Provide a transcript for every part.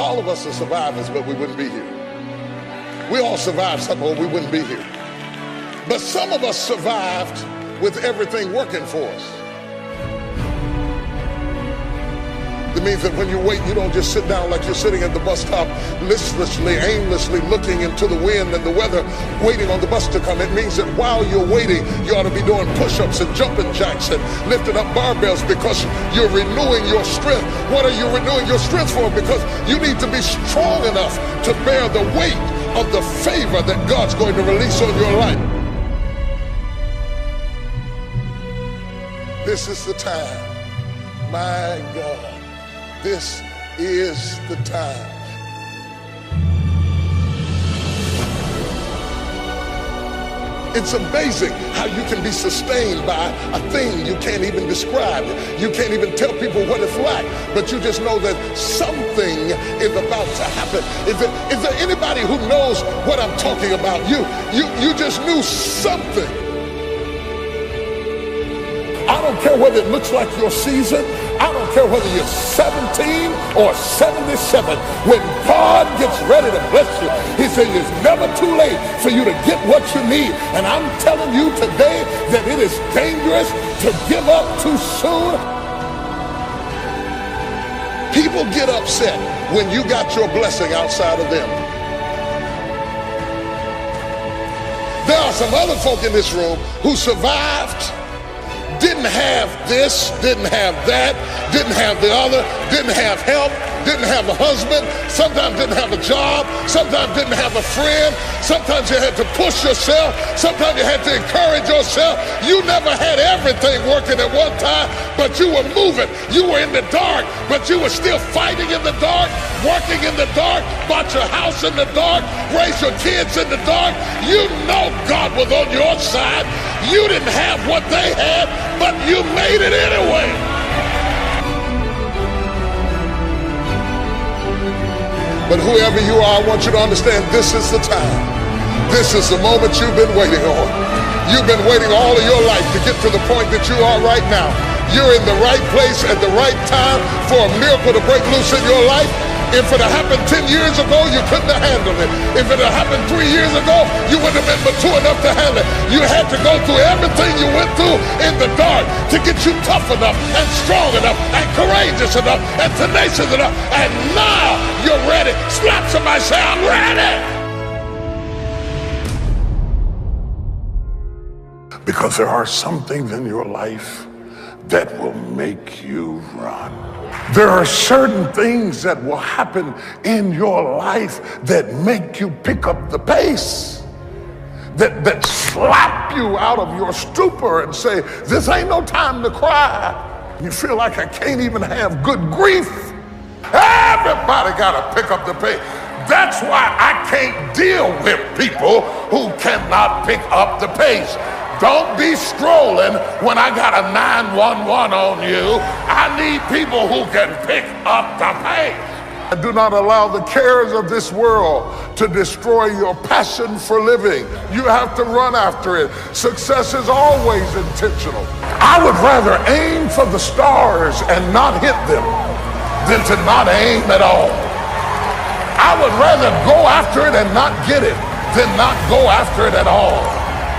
All of us are survivors, but we wouldn't be here. We all survived something or we wouldn't be here. But some of us survived with everything working for us. It means that when you wait, you don't just sit down like you're sitting at the bus stop listlessly, aimlessly looking into the wind and the weather, waiting on the bus to come. It means that while you're waiting, you ought to be doing push-ups and jumping jacks and lifting up barbells because you're renewing your strength. What are you renewing your strength for? Because you need to be strong enough to bear the weight of the favor that God's going to release on your life. This is the time. My God. This is the time. It's amazing how you can be sustained by a thing you can't even describe. You can't even tell people what it's like, but you just know that something is about to happen. Is there anybody who knows what I'm talking about? You just knew something. I don't care whether it looks like your season. I don't care whether you're 17 or 77. When God gets ready to bless you, he says it's never too late for you to get what you need. And I'm telling you today that it is dangerous to give up too soon. People get upset when you got your blessing outside of them. There are some other folk in this room who survived, didn't have this, didn't have that, didn't have the other, didn't have help, didn't have a husband, sometimes didn't have a job, sometimes didn't have a friend, sometimes you had to push yourself, sometimes you had to encourage yourself. You never had everything working at one time, but you were moving. You were in the dark, but you were still fighting in the dark, working in the dark, bought your house in the dark, raised your kids in the dark. You know God was on your side. You didn't have what they had, but you made it anyway. But whoever you are, I want you to understand this is the time. This is the moment you've been waiting on. You've been waiting all of your life to get to the point that you are right now. You're in the right place at the right time for a miracle to break loose in your life. If it had happened 10 years ago, you couldn't have handled it. If it had happened 3 years ago, you wouldn't have been mature enough to handle it. You had to go through everything you went through in the dark to get you tough enough and strong enough and courageous enough and tenacious enough. And now you're ready. Slap somebody, say, I'm ready. Because there are some things in your life that will make you run. There are certain things that will happen in your life that make you pick up the pace, that slap you out of your stupor and say, this ain't no time to cry. You feel like I can't even have good grief. Everybody got to pick up the pace. That's why I can't deal with people who cannot pick up the pace. Don't be strolling when I got a 911 on you. I need people who can pick up the pace. Do not allow the cares of this world to destroy your passion for living. You have to run after it. Success is always intentional. I would rather aim for the stars and not hit them than to not aim at all. I would rather go after it and not get it than not go after it at all.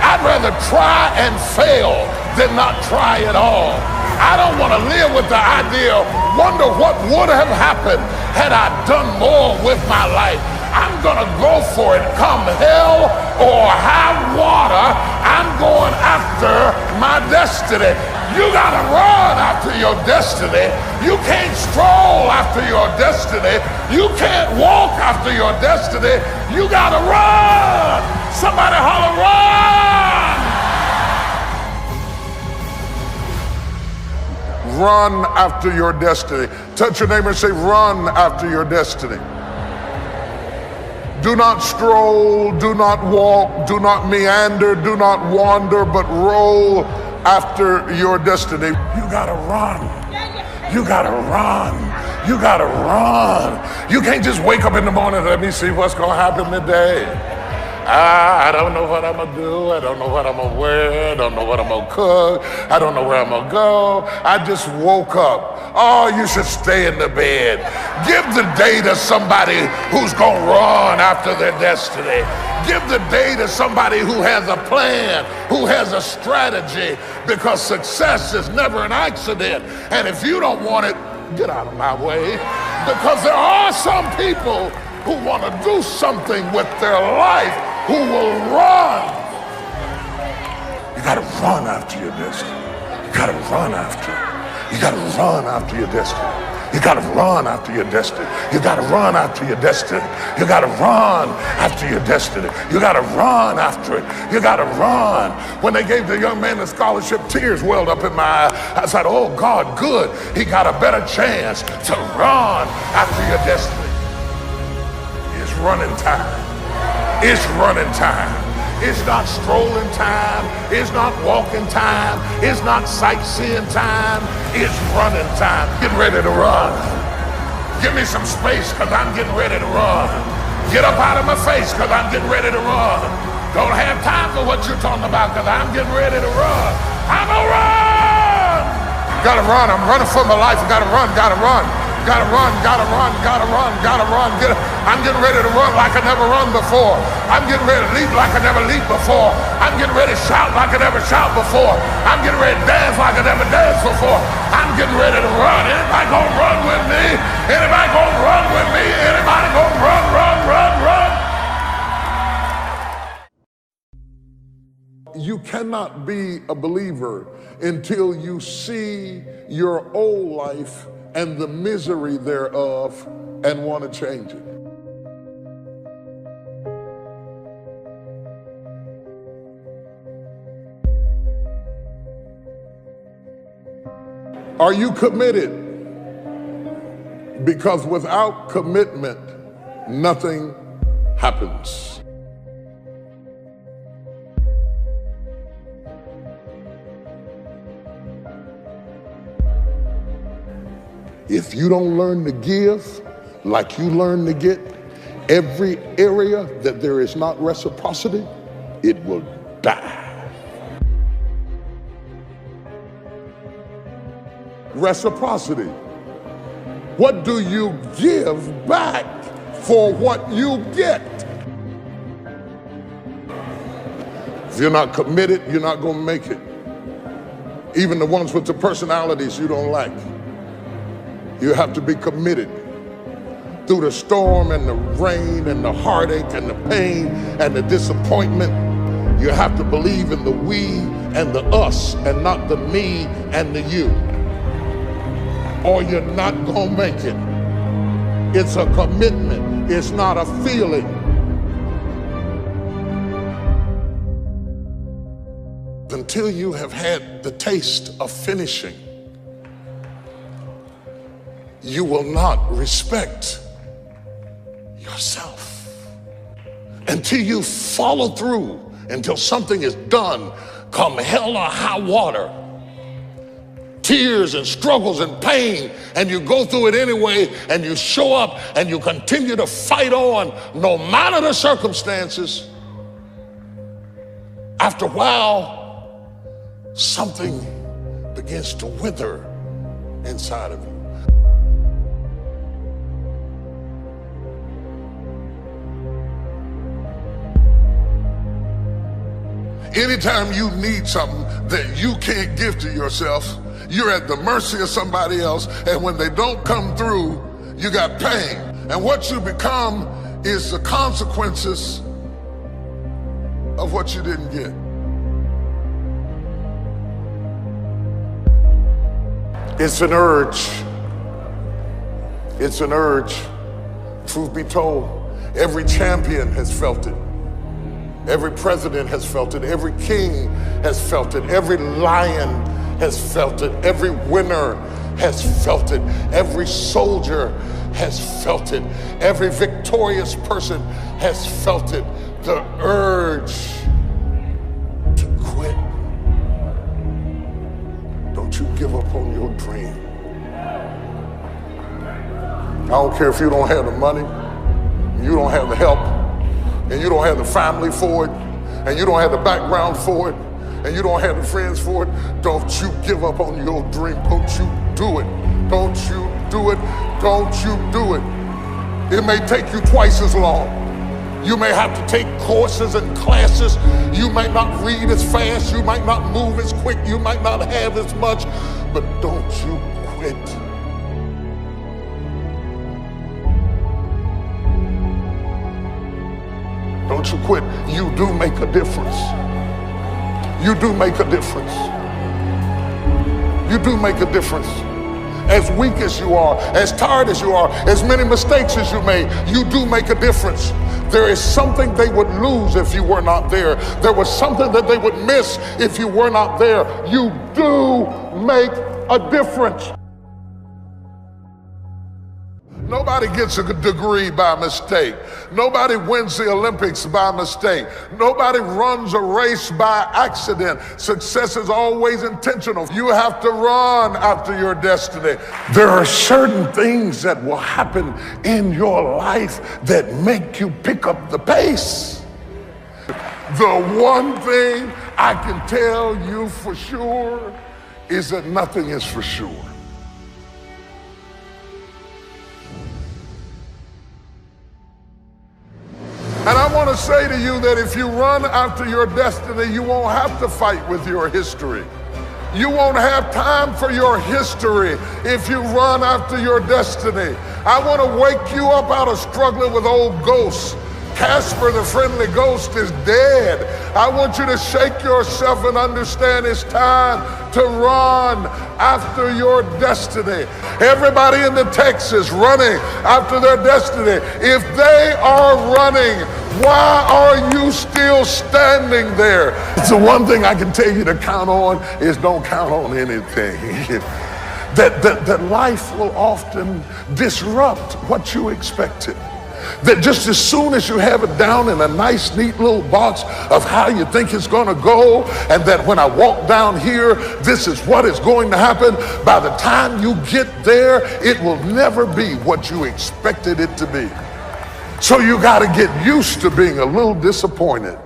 I'd rather try and fail than not try at all. I don't want to live with the idea, wonder what would have happened had I done more with my life. I'm going to go for it come hell or high water. I'm going after my destiny. You got to run after your destiny. You can't stroll after your destiny. You can't walk after your destiny. You got to run. Somebody holler, run! Run after your destiny. Touch your neighbor and say, run after your destiny. Do not stroll, do not walk, do not meander, do not wander, but roll after your destiny. You gotta run. You gotta run. You gotta run. You can't just wake up in the morning and let me see what's gonna happen today. I don't know what I'm gonna do. I don't know what I'm gonna wear. I don't know what I'm gonna cook. I don't know where I'm gonna go. I just woke up. oh, you should stay in the bed. Give the day to somebody who's going to run after their destiny. Give the day to somebody who has a plan, who has a strategy, because success is never an accident. And if you don't want it, get out of my way. Because there are some people who want to do something with their life who will run. You got to run after your destiny. You got to run after it. You got to run after your destiny. You got to run after your destiny. You got to run after your destiny. You got to run after your destiny. You got to run after it. You got to run. When they gave the young man the scholarship, tears welled up in my eye. I said, oh God, good. He got a better chance to run after your destiny. It's running time. It's running time. It's not strolling time. It's not walking time. It's not sightseeing time. It's running time. Get ready to run. Give me some space because I'm getting ready to run. Get up out of my face because I'm getting ready to run. Don't have time for what you're talking about because I'm getting ready to run. I'm gonna run. Gotta run. I'm running for my life. Gotta run. Gotta run. Gotta run, gotta run, gotta run, gotta run. I'm getting ready to run like I never run before. I'm getting ready to leap like I never leaped before. I'm getting ready to shout like I never shout before. I'm getting ready to dance like I never danced before. I'm getting ready to run. Anybody gonna run with me? Anybody gonna run with me? Anybody gonna run, run, run, run? You cannot be a believer until you see your old life and the misery thereof and want to change it. Are you committed? Because without commitment, nothing happens. If you don't learn to give like you learn to get, every area that there is not reciprocity, it will die. Reciprocity. What do you give back for what you get? If you're not committed, you're not going to make it. Even the ones with the personalities you don't like. You have to be committed through the storm and the rain and the heartache and the pain and the disappointment. You have to believe in the we and the us and not the me and the you, or you're not gonna make it. It's a commitment. It's not a feeling. Until you have had the taste of finishing, you will not respect yourself. Until you follow through, until something is done, come hell or high water, tears and struggles and pain, and you go through it anyway, and you show up and you continue to fight on no matter the circumstances. After a while, something begins to wither inside of you. Anytime you need something that you can't give to yourself, you're at the mercy of somebody else, and when they don't come through, you got pain. And what you become is the consequences of what you didn't get. It's an urge. It's an urge. Truth be told, every champion has felt it. Every president has felt it. Every king has felt it. Every lion has felt it. Every winner has felt it. Every soldier has felt it. Every victorious person has felt it. The urge to quit. Don't you give up on your dream. I don't care if you don't have the money, you don't have the help, and you don't have the family for it, and you don't have the background for it, and you don't have the friends for it. Don't you give up on your dream. Don't you do it. Don't you do it. Don't you do it. It may take you twice as long. You may have to take courses and classes. You might not read as fast. You might not move as quick. You might not have as much. But don't you quit. Don't you quit. You do make a difference. You do make a difference. You do make a difference. As weak as you are, as tired as you are, as many mistakes as you made, you do make a difference. There is something they would lose if you were not there. There was something that they would miss if you were not there. You do make a difference. Nobody gets a degree by mistake. Nobody wins the Olympics by mistake. Nobody runs a race by accident. Success is always intentional. You have to run after your destiny. There are certain things that will happen in your life that make you pick up the pace. The one thing I can tell you for sure is that nothing is for sure. And I want to say to you that if you run after your destiny, you won't have to fight with your history. You won't have time for your history if you run after your destiny. I want to wake you up out of struggling with old ghosts. Casper the friendly ghost is dead. I want you to shake yourself and understand it's time to run after your destiny. Everybody in the text is running after their destiny. If they are running, why are you still standing there? It's the one thing I can tell you to count on is don't count on anything. that life will often disrupt what you expected. That just as soon as you have it down in a nice, neat little box of how you think it's going to go, and that when I walk down here, this is what is going to happen, by the time you get there, it will never be what you expected it to be. So you got to get used to being a little disappointed.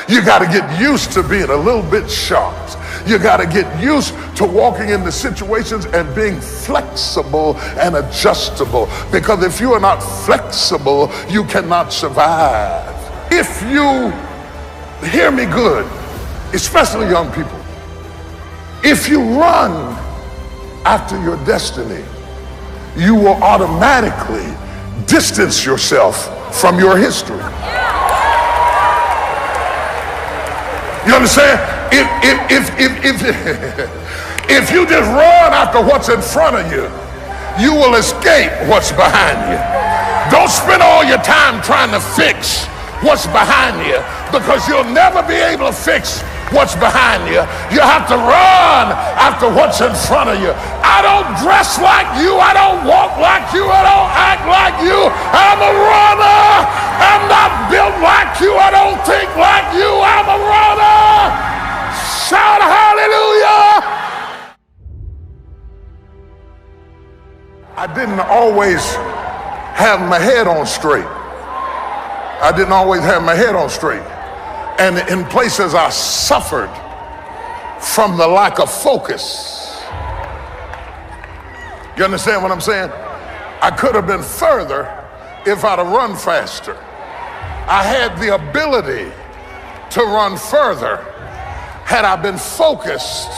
You got to get used to being a little bit shocked. You got to get used to walking into situations and being flexible and adjustable. Because if you are not flexible, you cannot survive. If you, hear me good, especially young people, if you run after your destiny, you will automatically distance yourself from your history. You understand? If you just run after what's in front of you, you will escape what's behind you. Don't spend all your time trying to fix what's behind you, because you'll never be able to fix what's behind you. You have to run after what's in front of you. I don't dress like you. I don't walk like you. I don't act like you. I'm a runner. I'm not built like you. I don't think like you. I'm a runner. Shout hallelujah. I didn't always have my head on straight. I didn't always have my head on straight. And in places I suffered from the lack of focus. You understand what I'm saying? I could have been further if I'd have run faster. I had the ability to run further. Had I been focused,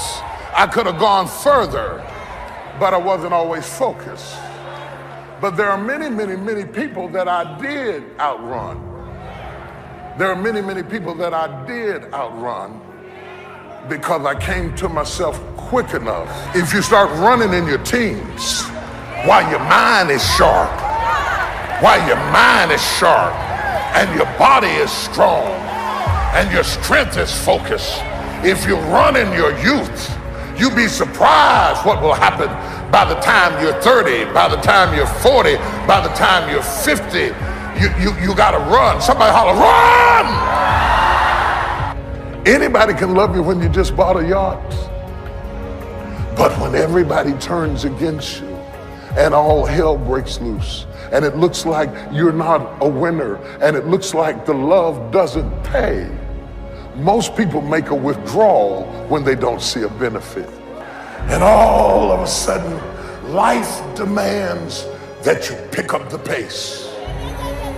I could have gone further, but I wasn't always focused. But there are many, many, many people that I did outrun. There are many, many people that I did outrun because I came to myself quick enough. If you start running in your teens, while your mind is sharp, and your body is strong, and your strength is focused, if you run in your youth, you'd be surprised what will happen by the time you're 30, by the time you're 40, by the time you're 50. You gotta run. Somebody holler, run! Anybody can love you when you just bought a yacht. But when everybody turns against you and all hell breaks loose, and it looks like you're not a winner, and it looks like the love doesn't pay, most people make a withdrawal when they don't see a benefit. And all of a sudden, life demands that you pick up the pace.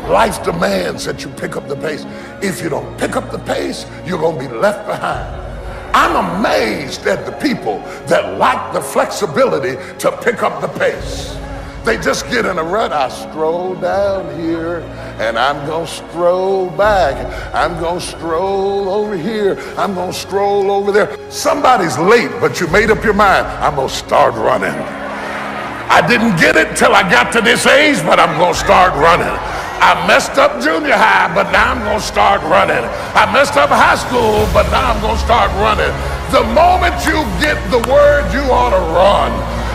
Life demands that you pick up the pace. If you don't pick up the pace, you're going to be left behind. I'm amazed at the people that lack the flexibility to pick up the pace. They just get in a rut. I stroll down here and I'm going to stroll back. I'm going to stroll over here. I'm going to stroll over there. Somebody's late, but you made up your mind. I'm going to start running. I didn't get it till I got to this age, but I'm going to start running. I messed up junior high, but now I'm going to start running. I messed up high school, but now I'm going to start running. The moment you get the word, you ought to run.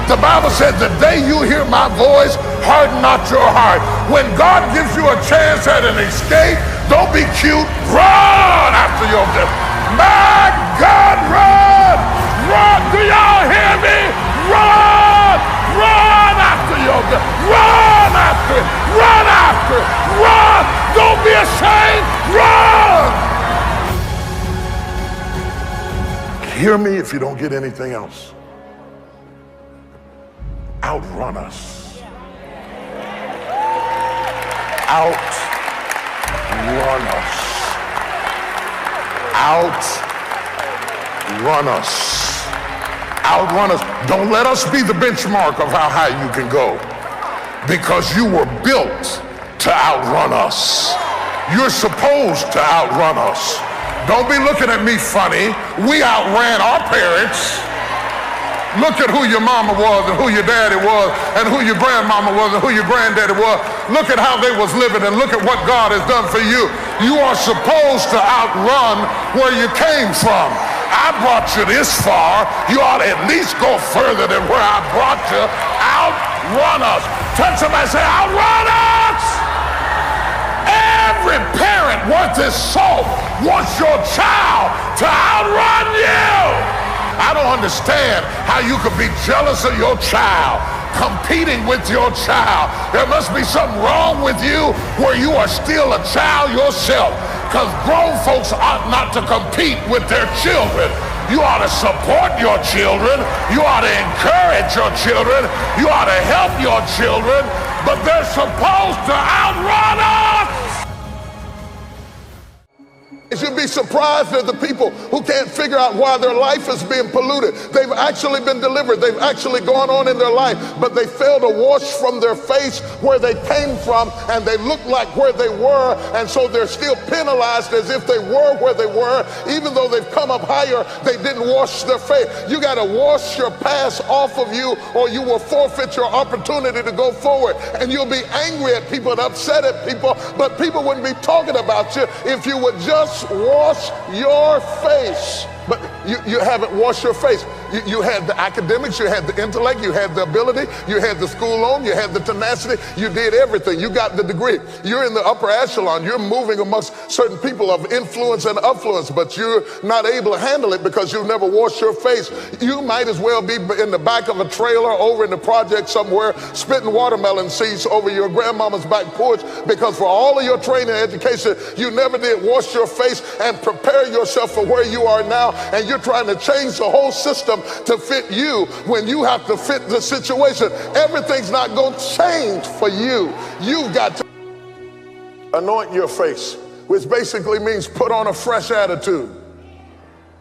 The Bible said, the day you hear my voice, harden not your heart. When God gives you a chance at an escape, don't be cute. Run after your death. My God, run! Run! Do y'all hear me? Run! Run after your death. Run after it. Run after it. Run! Don't be ashamed. Run! Hear me if you don't get anything else. Outrun us. Outrun us. Outrun us. Outrun us. Don't let us be the benchmark of how high you can go, because you were built to outrun us. You're supposed to outrun us. Don't be looking at me funny. We outran our parents. Look at who your mama was and who your daddy was and who your grandmama was and who your granddaddy was. Look at how they was living and look at what God has done for you. You are supposed to outrun where you came from. I brought you this far. You ought to at least go further than where I brought you. Outrun us. Touch somebody and say, outrun us! Every parent worth his salt wants your child to outrun you. I don't understand how you could be jealous of your child, competing with your child. There must be something wrong with you where you are still a child yourself, because grown folks ought not to compete with their children. You ought to support your children. You ought to encourage your children. You ought to help your children, but they're supposed to outrun us. You'd be surprised at the people who can't figure out why their life is being polluted. They've actually been delivered. They've actually gone on in their life, but they fail to wash from their face where they came from, and they look like where they were, and so they're still penalized as if they were where they were. Even though they've come up higher, they didn't wash their face. You got to wash your past off of you, or you will forfeit your opportunity to go forward. And you'll be angry at people and upset at people, but people wouldn't be talking about you if you would just wash your face. But you haven't washed your face. You had the academics, you had the intellect, you had the ability, you had the school loan, you had the tenacity, you did everything. You got the degree. You're in the upper echelon. You're moving amongst certain people of influence and affluence, but you're not able to handle it because you've never washed your face. You might as well be in the back of a trailer over in the project somewhere, spitting watermelon seeds over your grandmama's back porch, because for all of your training and education, you never did wash your face and prepare yourself for where you are now. And you're trying to change the whole system to fit you when you have to fit the situation. Everything's not going to change for you. You've got to anoint your face, which basically means put on a fresh attitude.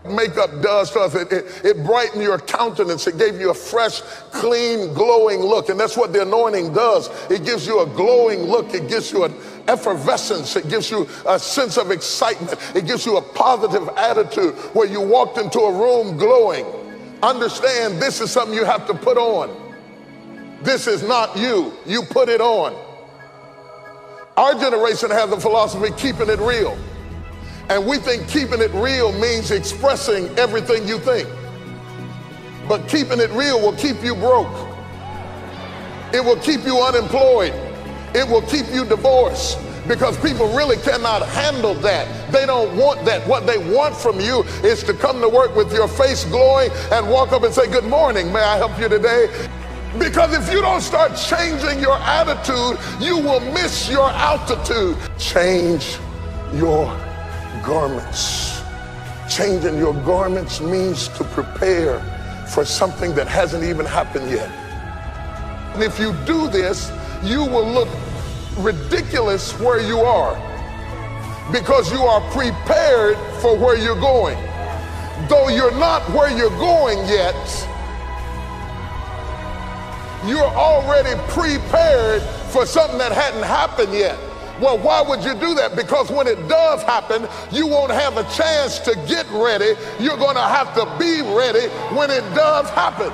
Makeup does stuff. It brightened your countenance. It gave you a fresh, clean, glowing look. And that's what the anointing does. It gives you a glowing look. It gives you an effervescence. It gives you a sense of excitement. It gives you a positive attitude where you walked into a room glowing. Understand, this is something you have to put on. This is not you. You put it on. Our generation has the philosophy, keeping it real. And we think keeping it real means expressing everything you think. But keeping it real will keep you broke. It will keep you unemployed. It will keep you divorced, because people really cannot handle that. They don't want that. What they want from you is to come to work with your face glowing and walk up and say, good morning, may I help you today? Because if you don't start changing your attitude, you will miss your altitude. Change your garments. Changing your garments means to prepare for something that hasn't even happened yet. And if you do this, you will look ridiculous where you are, because you are prepared for where you're going. Though you're not where you're going yet, you're already prepared for something that hadn't happened yet. Well, why would you do that? Because when it does happen, you won't have a chance to get ready. You're going to have to be ready when it does happen.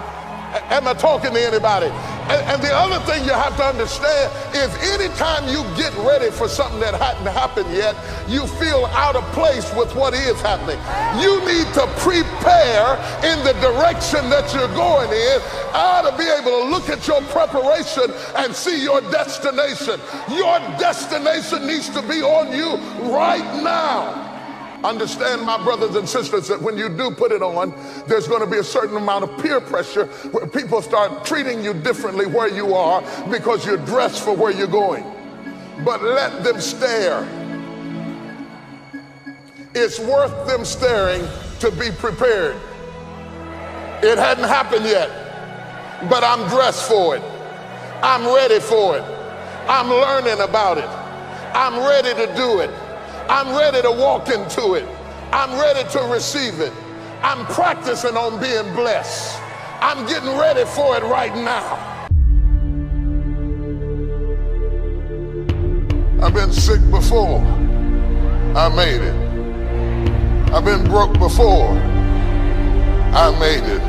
Am I talking to anybody? And the other thing you have to understand is anytime you get ready for something that hadn't happened yet, you feel out of place with what is happening. You need to prepare in the direction that you're going in. I ought to be able to look at your preparation and see your destination. Your destination needs to be on you right now. Understand, my brothers and sisters, that when you do put it on, there's going to be a certain amount of peer pressure where people start treating you differently where you are because you're dressed for where you're going. But let them stare. It's worth them staring to be prepared. It hadn't happened yet, but I'm dressed for it. I'm ready for it. I'm learning about it. I'm ready to do it. I'm ready to walk into it. I'm ready to receive it. I'm practicing on being blessed. I'm getting ready for it right now. I've been sick before. I made it. I've been broke before. I made it.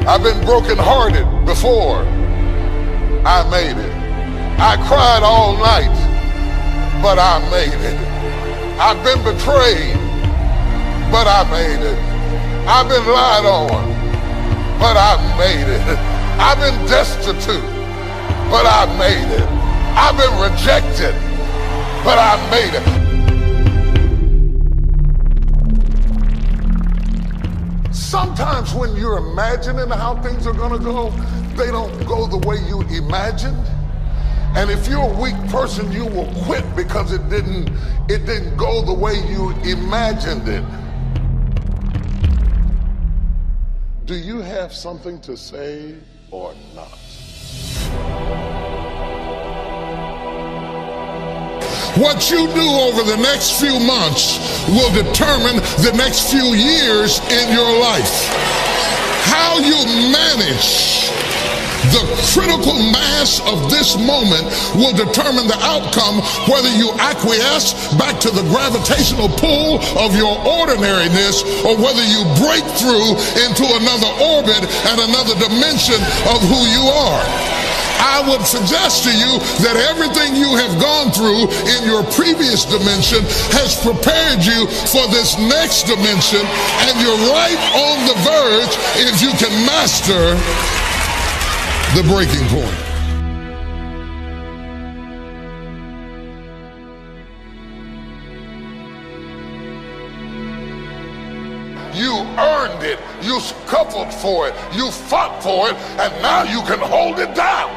I've been brokenhearted before. I made it. I cried all night, but I made it. I've been betrayed, but I made it. I've been lied on, but I made it. I've been destitute, but I made it. I've been rejected, but I made it. Sometimes when you're imagining how things are gonna go, they don't go the way you imagined. And if you're a weak person, you will quit because it didn't go the way you imagined it. Do you have something to say or not? What you do over the next few months will determine the next few years in your life. How you manage the critical mass of this moment will determine the outcome, whether you acquiesce back to the gravitational pull of your ordinariness or whether you break through into another orbit and another dimension of who you are. I would suggest to you that everything you have gone through in your previous dimension has prepared you for this next dimension, and you're right on the verge if you can master the breaking point. You earned it, you scuffled for it, you fought for it, and now you can hold it down.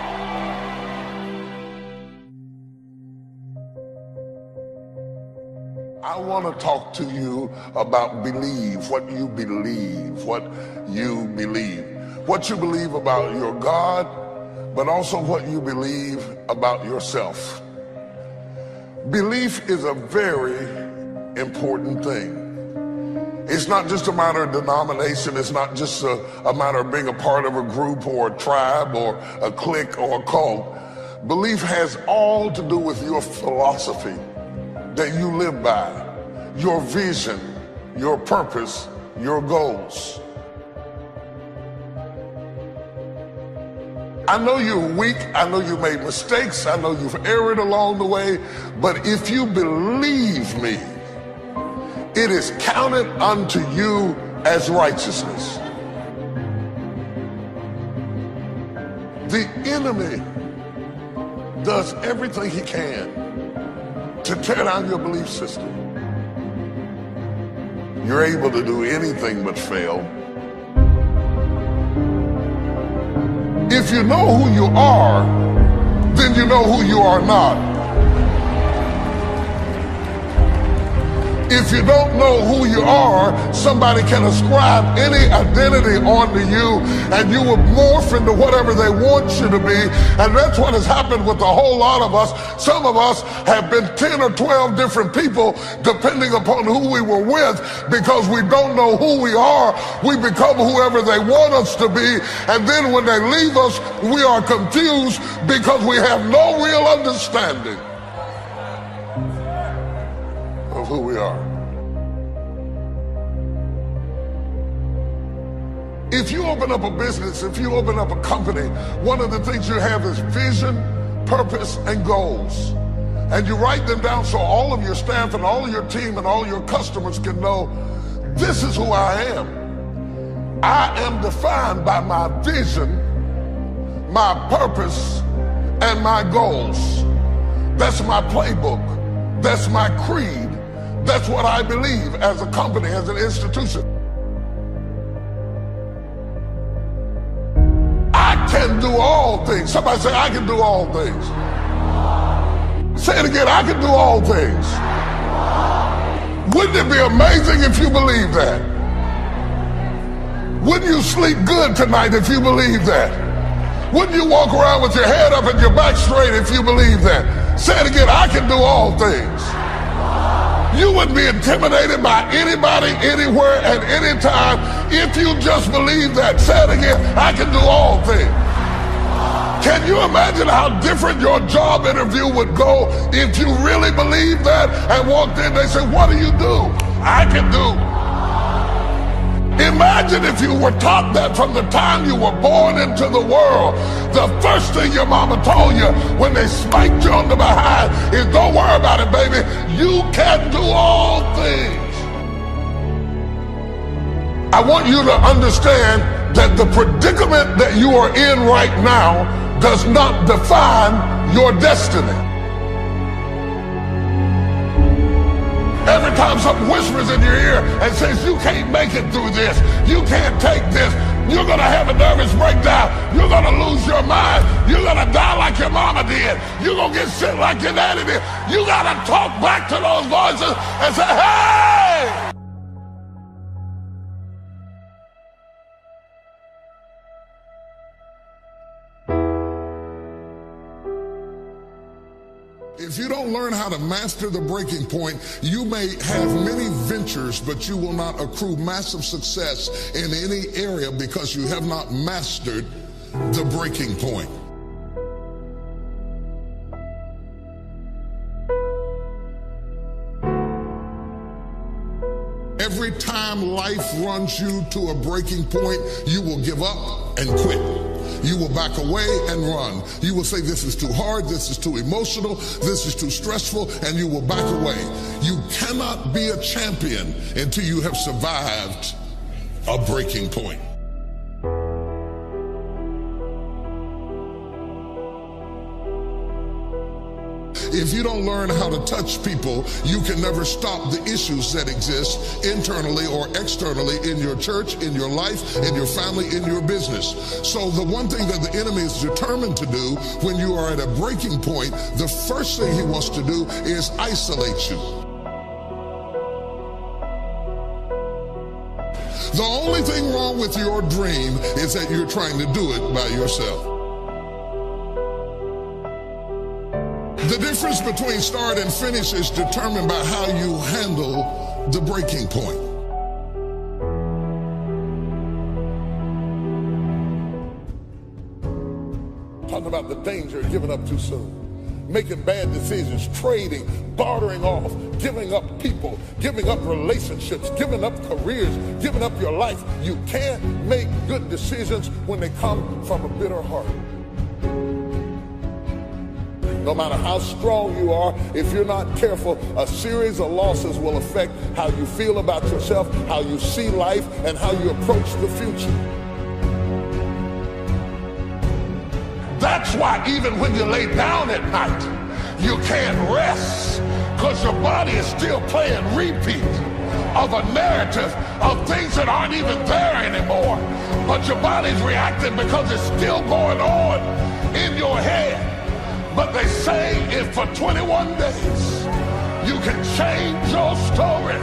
I want to talk to you about believe, what you believe, what you believe. What you believe about your God, but also what you believe about yourself. Belief is a very important thing. It's not just a matter of denomination. It's not just a matter of being a part of a group or a tribe or a clique or a cult. Belief has all to do with your philosophy that you live by, your vision, your purpose, your goals. I know you're weak, I know you made mistakes, I know you've erred along the way, but if you believe me, it is counted unto you as righteousness. The enemy does everything he can to tear down your belief system. You're able to do anything but fail. If you know who you are, then you know who you are not. If you don't know who you are, somebody can ascribe any identity onto you, and you will morph into whatever they want you to be. And that's what has happened with a whole lot of us. Some of us have been 10 or 12 different people depending upon who we were with, because we don't know who we are. We become whoever they want us to be, and then when they leave us, we are confused because we have no real understanding of who we are. If you open up a business, if you open up a company, one of the things you have is vision, purpose, and goals. And you write them down so all of your staff and all of your team and all your customers can know, this is who I am. I am defined by my vision, my purpose, and my goals. That's my playbook. That's my creed. That's what I believe as a company, as an institution. I can do all things. Somebody say, I can do all things. Say it again, I can do all things. Wouldn't it be amazing if you believe that? Wouldn't you sleep good tonight if you believe that? Wouldn't you walk around with your head up and your back straight if you believe that? Say it again, I can do all things. You wouldn't be intimidated by anybody, anywhere, at any time if you just believe that. Say it again, I can do all things. Can you imagine how different your job interview would go if you really believed that and walked in, they said, what do you do? I can do. Imagine if you were taught that from the time you were born into the world. The first thing your mama told you when they spanked you on the behind is, don't worry about it, baby. You can do all things. I want you to understand that the predicament that you are in right now does not define your destiny. Every time something whispers in your ear and says, you can't make it through this, you can't take this, you're going to have a nervous breakdown, you're going to lose your mind, you're going to die like your mama did, you're going to get sick like your daddy did, you got to talk back to those voices and say, hey! If you don't learn how to master the breaking point, you may have many ventures, but you will not accrue massive success in any area because you have not mastered the breaking point. Every time life runs you to a breaking point, you will give up and quit. You will back away and run. You will say, this is too hard, this is too emotional, this is too stressful, and you will back away. You cannot be a champion until you have survived a breaking point. If you don't learn how to touch people, you can never stop the issues that exist internally or externally in your church, in your life, in your family, in your business. So the one thing that the enemy is determined to do when you are at a breaking point, the first thing he wants to do is isolate you. The only thing wrong with your dream is that you're trying to do it by yourself. The difference between start and finish is determined by how you handle the breaking point. Talking about the danger of giving up too soon, making bad decisions, trading, bartering off, giving up people, giving up relationships, giving up careers, giving up your life. You can't make good decisions when they come from a bitter heart. No matter how strong you are, if you're not careful, a series of losses will affect how you feel about yourself, how you see life, and how you approach the future. That's why even when you lay down at night, you can't rest, because your body is still playing repeat of a narrative of things that aren't even there anymore. But your body's reacting because it's still going on in your head. But they say if for 21 days you can change your story,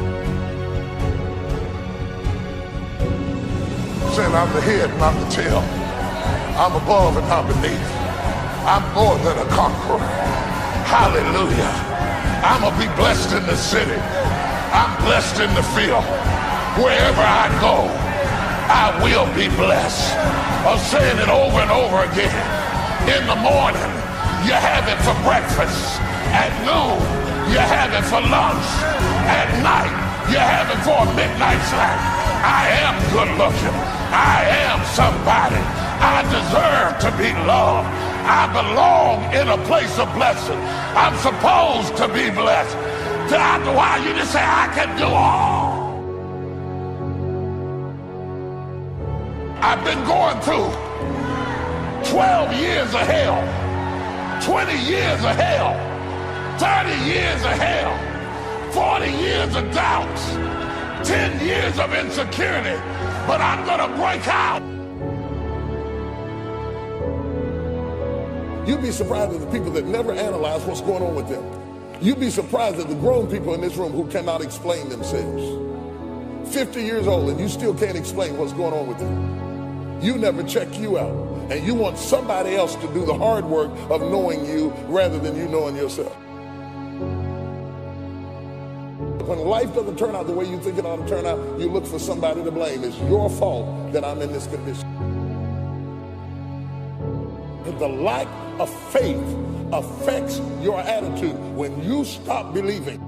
saying I'm the head, not the tail. I'm above and not beneath. I'm more than a conqueror. Hallelujah. I'm going to be blessed in the city. I'm blessed in the field. Wherever I go, I will be blessed. I'm saying it over and over again. In the morning, you have it for breakfast. At noon, you have it for lunch. At night, you have it for a midnight snack. I am good looking. I am somebody. I deserve to be loved. I belong in a place of blessing. I'm supposed to be blessed. After a while, you just say, I can do all. I've been going through 12 years of hell, 20 years of hell, 30 years of hell, 40 years of doubts, 10 years of insecurity, but I'm gonna break out. You'd be surprised at the people that never analyze what's going on with them. You'd be surprised at the grown people in this room who cannot explain themselves. 50 years old and you still can't explain what's going on with you. You never check you out. And you want somebody else to do the hard work of knowing you rather than you knowing yourself. When life doesn't turn out the way you think it ought to turn out, you look for somebody to blame. It's your fault that I'm in this condition. The lack of faith affects your attitude. When you stop believing